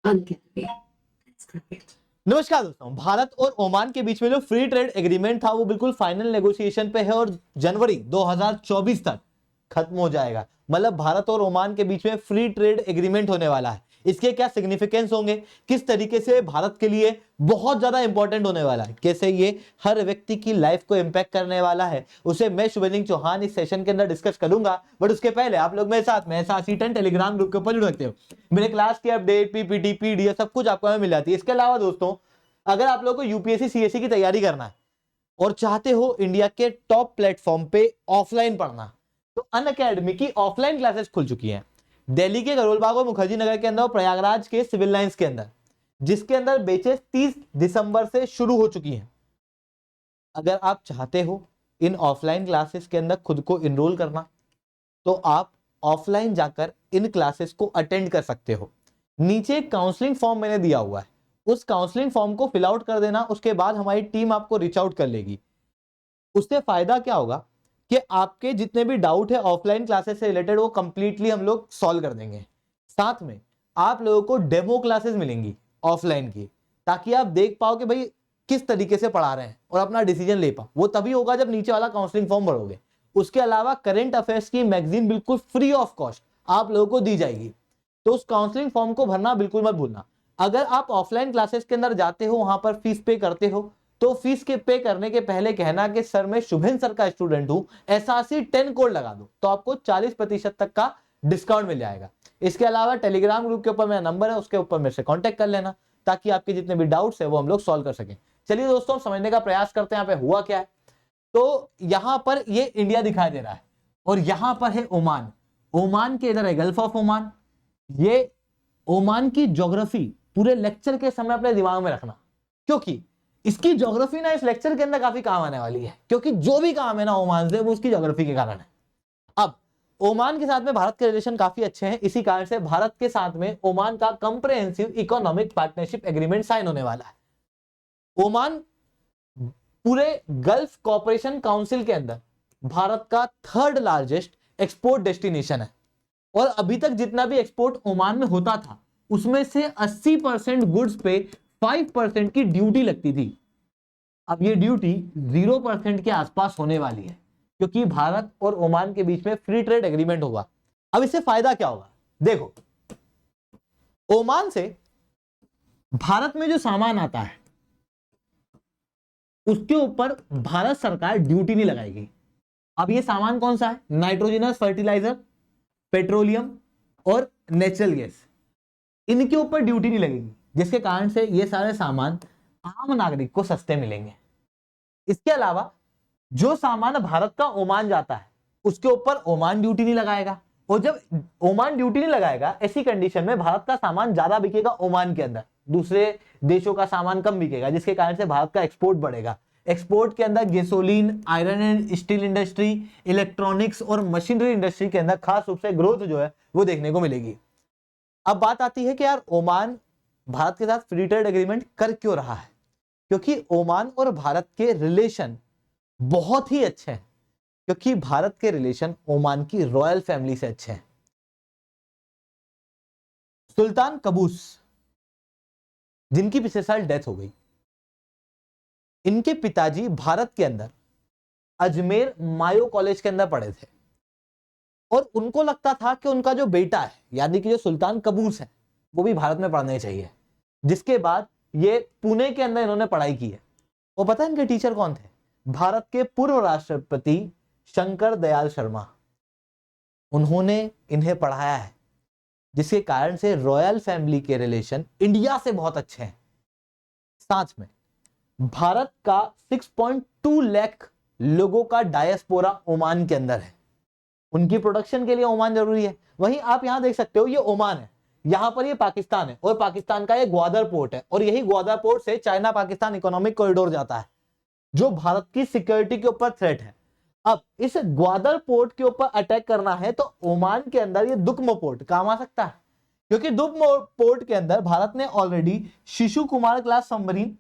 नमस्कार दोस्तों, भारत और ओमान के बीच में जो फ्री ट्रेड एग्रीमेंट था वो बिल्कुल फाइनल नेगोशिएशन पे है और जनवरी 2024 तक खत्म हो जाएगा। मतलब भारत और ओमान के बीच में फ्री ट्रेड एग्रीमेंट होने वाला है। इसके क्या सिग्निफिकेंस होंगे, किस तरीके से भारत के लिए बहुत ज्यादा इंपॉर्टेंट होने वाला है, कैसे ये हर व्यक्ति की लाइफ को इंपैक्ट करने वाला है, उसे मैं शुभलिंग चौहान इस सेशन के अंदर डिस्कस करूंगा। बट उसके पहले आप लोग मेरे साथ में SRC10 टेलीग्राम ग्रुप के ऊपर जुड़ सकते हो। मेरे क्लास की अपडेट, पीपीटी, पीडीएफ सब कुछ आपको मिल जाती है। इसके अलावा दोस्तों, अगर आप लोगों को यूपीएससी सीएससी की तैयारी करना है और चाहते हो इंडिया के टॉप प्लेटफॉर्म पे ऑफलाइन पढ़ना, तो अनअकैडमी की ऑफलाइन क्लासेस खुल चुकी हैं दिल्ली के करोल बाग और मुखर्जी नगर के अंदर और प्रयागराज के सिविल लाइंस के अंदर, जिसके अंदर बैचेस 30 दिसंबर से शुरू हो चुकी हैं। अगर आप चाहते हो इन ऑफलाइन क्लासेस के अंदर खुद को इनरोल करना, तो आप ऑफलाइन जाकर इन क्लासेस को अटेंड कर सकते हो। नीचे एक काउंसलिंग फॉर्म मैंने दिया हुआ है, उस काउंसलिंग फॉर्म को फिल आउट कर देना। उसके बाद हमारी टीम आपको रीच आउट कर लेगी। उससे फायदा क्या होगा कि आपके जितने भी डाउट है ऑफलाइन क्लासेस से रिलेटेड वो कंप्लीटली हम लोग सॉल्व कर देंगे। साथ में आप लोगों को डेमो क्लासेस मिलेंगी ऑफलाइन की, ताकि आप देख पाओ कि भाई किस तरीके से पढ़ा रहे हैं और अपना डिसीजन ले पाओ। वो तभी होगा जब नीचे वाला काउंसलिंग फॉर्म भरोगे। उसके अलावा करंट अफेयर्स की मैगजीन बिल्कुल फ्री ऑफ कॉस्ट आप लोगों को दी जाएगी, तो उस काउंसलिंग फॉर्म को भरना बिल्कुल मत भूलना। अगर आप ऑफलाइन क्लासेस के अंदर जाते हो, वहां पर फीस पे करते हो, तो फीस के पे करने के पहले कहना कि सर मैं शुभेंद्र सर का स्टूडेंट हूं, SRC10 कोड लगा दो, तो आपको 40% तक का डिस्काउंट मिल जाएगा। इसके अलावा टेलीग्राम ग्रुप के ऊपर मेरा नंबर है, उसके ऊपर मेरे से कांटेक्ट कर लेना, ताकि आपके जितने भी डाउट्स है वो हम लोग सॉल्व कर सकें। चलिए दोस्तों, समझने का प्रयास करते हैं यहाँ पे हुआ क्या है। तो यहां पर ये इंडिया दिखाई दे रहा है और यहां पर है ओमान। ओमान के इधर है गल्फ ऑफ ओमान। ये ओमान की ज्योग्राफी पूरे लेक्चर के समय अपने दिमाग में रखना, क्योंकि इसकी ज्योग्राफी ना इस लेक्चर के अंदर काफी काम आने वाली है। क्योंकि जो भी काम है ना ओमान से, वो उसकी ज्योग्राफी के कारण है। अब ओमान के साथ में भारत के रिलेशन काफी अच्छे हैं, इसी कारण से भारत के साथ में ओमान का comprehensive economic partnership agreement sign होने वाला है। ओमान पूरे गल्फ कॉर्पोरेशन काउंसिल के अंदर भारत का 3rd लार्जेस्ट एक्सपोर्ट डेस्टिनेशन है और अभी तक जितना भी एक्सपोर्ट ओमान में होता था उसमें से 80% गुड्स पे 5% की ड्यूटी लगती थी। अब ये ड्यूटी 0% के आसपास होने वाली है, क्योंकि भारत और ओमान के बीच में फ्री ट्रेड एग्रीमेंट होगा। अब इससे फायदा क्या होगा, देखो, ओमान से भारत में जो सामान आता है उसके ऊपर भारत सरकार ड्यूटी नहीं लगाएगी। अब ये सामान कौन सा है, नाइट्रोजनस फर्टिलाइजर, पेट्रोलियम और नेचुरल गैस, इनके ऊपर ड्यूटी नहीं लगेगी, जिसके कारण से ये सारे सामान आम नागरिक को सस्ते मिलेंगे। इसके अलावा जो सामान भारत का ओमान जाता है उसके ऊपर ओमान ड्यूटी नहीं लगाएगा, और जब ओमान ड्यूटी नहीं लगाएगा ऐसी कंडीशन में भारत का सामान ज्यादा बिकेगा ओमान के अंदर, दूसरे देशों का सामान कम बिकेगा, जिसके कारण से भारत का एक्सपोर्ट बढ़ेगा। एक्सपोर्ट के अंदर gasoline, iron and steel industry, electronics और मशीनरी इंडस्ट्री के अंदर खास रूप से ग्रोथ जो है वो देखने को मिलेगी। अब बात आती है कि यार ओमान भारत के साथ फ्री ट्रेड एग्रीमेंट कर क्यों रहा है, क्योंकि ओमान और भारत के रिलेशन बहुत ही अच्छे हैं, क्योंकि भारत के रिलेशन ओमान की रॉयल फैमिली से अच्छे हैं। सुल्तान कबूस, जिनकी पिछले साल डेथ हो गई, इनके पिताजी भारत के अंदर अजमेर मायो कॉलेज के अंदर पढ़े थे और उनको लगता था कि उनका जो बेटा है, यानी कि जो सुल्तान कबूस है, वो भी भारत में पढ़ने चाहिए। जिसके बाद ये पुणे के अंदर इन्होंने पढ़ाई की है। और पता है इनके टीचर कौन थे, भारत के पूर्व राष्ट्रपति शंकर दयाल शर्मा, उन्होंने इन्हें पढ़ाया है, जिसके कारण से रॉयल फैमिली के रिलेशन इंडिया से बहुत अच्छे हैं। साथ में भारत का 6.2 लाख लोगों का डायस्पोरा ओमान के अंदर है, उनकी प्रोडक्शन के लिए ओमान जरूरी है। वहीं आप यहां देख सकते हो ये ओमान है, यहां पर ये पाकिस्तान है और पाकिस्तान का ये ग्वादर पोर्ट है, और यही ग्वादर पोर्ट से चाइना पाकिस्तान इकोनॉमिक कॉरिडोर जाता है, जो भारत की सिक्योरिटी के ऊपर थ्रेट है। अब इस ग्वादर पोर्ट के ऊपर अटैक करना है तो ओमान के अंदर ये दुक्म पोर्ट काम आ सकता है, क्योंकि दुक्म पोर्ट के अंदर भारत ने ऑलरेडी शिशु Kumar class submarine,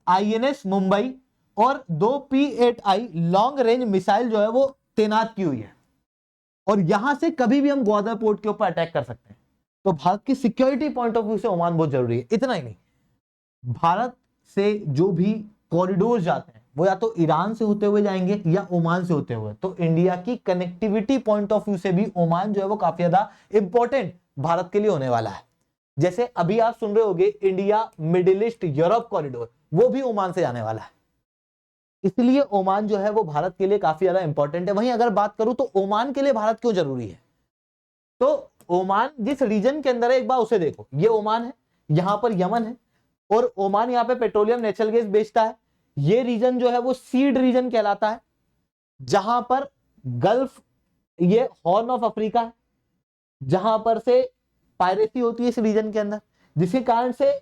INS Mumbai और 2 P-8I लॉन्ग रेंज मिसाइल जो है वो तैनात की हुई है, और यहां से कभी भी हम ग्वादर पोर्ट के ऊपर अटैक कर सकते हैं। तो भारत की सिक्योरिटी पॉइंट ऑफ व्यू से ओमान बहुत जरूरी है। इतना ही नहीं, भारत से जो भी कॉरिडोर जाते हैं वो या तो ईरान से होते हुए जाएंगे या ओमान से होते हुए, तो इंडिया की कनेक्टिविटी पॉइंट ऑफ व्यू से भी ओमान जो है वो काफी ज्यादा इंपॉर्टेंट भारत के लिए होने वाला है। जैसे अभी आप सुन रहे होंगे India middle east Europe corridor, वो भी ओमान से जाने वाला है। इसलिए ओमान जो है वो भारत के लिए काफी ज्यादा इंपॉर्टेंट है। वहीं अगर बात करूं तो ओमान के लिए भारत क्यों जरूरी है, तो ओमान जिस रीजन के अंदर है एक बार उसे देखो, ये ओमान है, यहां पर यमन है, और ओमान यहाँ पे पेट्रोलियम नेचुरल गैस बेचता है। ये रीजन जो है वो सीड रीजन कहलाता है, जहां पर गल्फ, ये हॉर्न ऑफ अफ्रीका है, जहां पर से पायरेसी होती है इस रीजन के अंदर, जिसके कारण से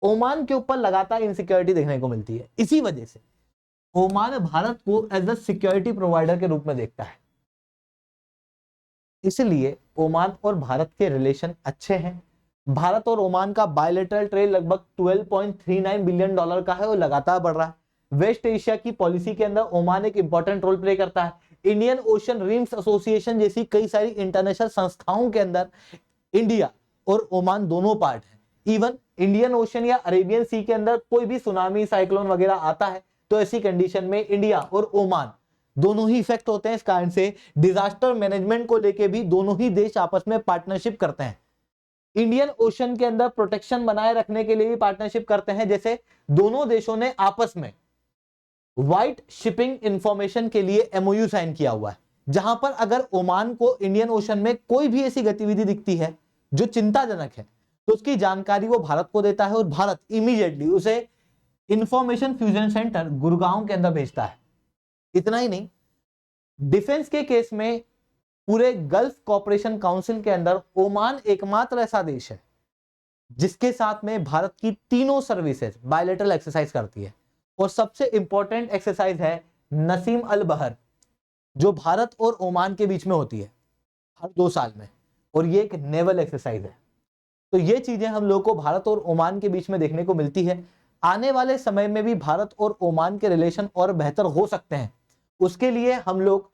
ओमान के ऊपर लगातार इनसिक्योरिटी देखने को मिलती है। इसी वजह से ओमान भारत को एज अ सिक्योरिटी प्रोवाइडर के रूप में देखता है। इसलिए ओमान और भारत के रिलेशन अच्छे हैं। भारत और ओमान का बायलैटरल ट्रेड लगभग 12.39 बिलियन डॉलर का है और लगातार बढ़ रहा है। वेस्ट एशिया की पॉलिसी के अंदर ओमान एक इंपॉर्टेंट रोल प्ले करता है। इंडियन ओशन रिम्स एसोसिएशन जैसी कई सारी इंटरनेशनल संस्थाओं के अंदर इंडिया और ओमान दोनों पार्ट है। इवन इंडियन ओशन या अरेबियन सी के अंदर कोई भी सुनामी, साइक्लोन वगैरह आता है तो ऐसी कंडीशन में इंडिया और ओमान दोनों ही इफेक्ट होते हैं। इस कारण से डिजास्टर मैनेजमेंट को लेके भी दोनों ही देश आपस में पार्टनरशिप करते हैं। इंडियन ओशन के अंदर प्रोटेक्शन बनाए रखने के लिए भी पार्टनरशिप करते हैं। जैसे दोनों देशों ने आपस में व्हाइट शिपिंग इंफॉर्मेशन के लिए एमओयू साइन किया हुआ है, जहां पर अगर ओमान को इंडियन ओशन में कोई भी ऐसी गतिविधि दिखती है जो चिंताजनक है तो उसकी जानकारी वो भारत को देता है और भारत इमीडिएटली उसे इंफॉर्मेशन फ्यूजन सेंटर गुड़गांव के अंदर भेजता है। इतना ही नहीं, डिफेंस के केस में पूरे गल्फ कॉपरेशन काउंसिल के अंदर ओमान एकमात्र ऐसा देश है जिसके साथ में भारत की तीनों सर्विसेज बायलैटरल एक्सरसाइज करती है। और सबसे इंपॉर्टेंट एक्सरसाइज है नसीम अल बहर, जो भारत और ओमान के बीच में होती है हर 2 साल में, और ये एक नेवल एक्सरसाइज है। तो ये चीजें हम लोग को भारत और ओमान के बीच में देखने को मिलती है। आने वाले समय में भी भारत और ओमान के रिलेशन और बेहतर हो सकते हैं। उसके लिए हम लोग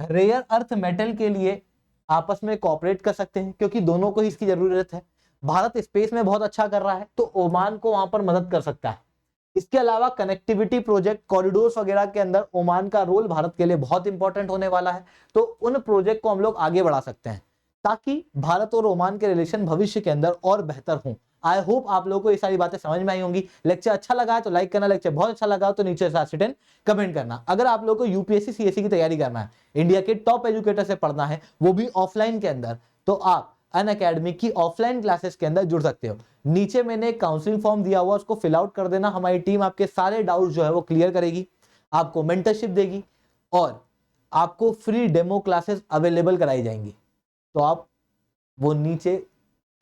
रेयर अर्थ मेटल के लिए आपस में कोऑपरेट कर सकते हैं, क्योंकि दोनों को ही इसकी जरूरत है। भारत स्पेस में बहुत अच्छा कर रहा है तो ओमान को वहां पर मदद कर सकता है। इसके अलावा कनेक्टिविटी प्रोजेक्ट, कॉरिडोर्स वगैरह के अंदर ओमान का रोल भारत के लिए बहुत इंपॉर्टेंट होने वाला है। तो उन प्रोजेक्ट को हम लोग आगे बढ़ा सकते हैं ताकि भारत और ओमान के रिलेशन भविष्य के अंदर और बेहतर हों। आई होप आप लोगों को ये सारी बातें समझ में आई होंगी। लेक्चर अच्छा लगा है तो लाइक करना, लेक्चर बहुत अच्छा लगा तो नीचे *10 कमेंट करना। अगर आप लोगों को यूपीएससी सीएससी की तैयारी करना है, इंडिया के टॉप एजुकेटर से पढ़ना है, वो भी ऑफलाइन के अंदर, तो आप अनअकैडमी की ऑफलाइन क्लासेस के अंदर जुड़ सकते हो। नीचे मैंने एक काउंसलिंग फॉर्म दिया हुआ, उसको फिल आउट कर देना। हमारी टीम आपके सारे डाउट जो है वो क्लियर करेगी, आपको मेंटरशिप देगी और आपको फ्री डेमो क्लासेस अवेलेबल कराई जाएंगी। तो आप वो नीचे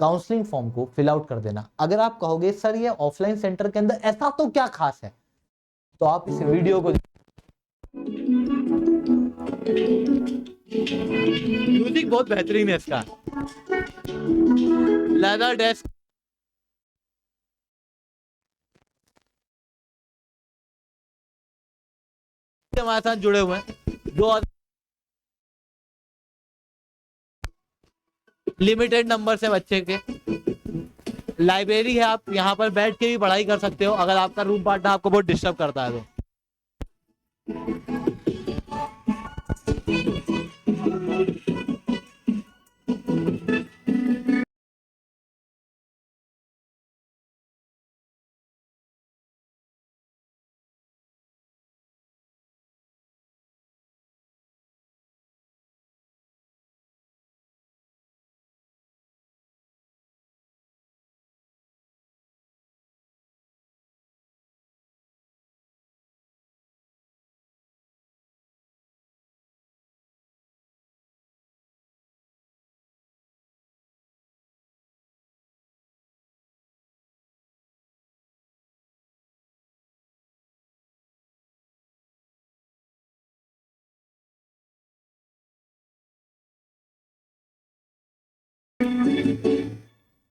काउंसलिंग फॉर्म को फिल आउट कर देना। अगर आप कहोगे सर ये ऑफलाइन सेंटर के अंदर ऐसा तो क्या खास है, तो आप इस वीडियो को, म्यूजिक बहुत बेहतरीन है इसका, लेदर डेस्क हमारे साथ जुड़े हुए हैं जो लिमिटेड नंबर से बच्चे के लाइब्रेरी है। आप यहाँ पर बैठ के भी पढ़ाई कर सकते हो अगर आपका रूम पार्टनर आपको बहुत डिस्टर्ब करता है तो।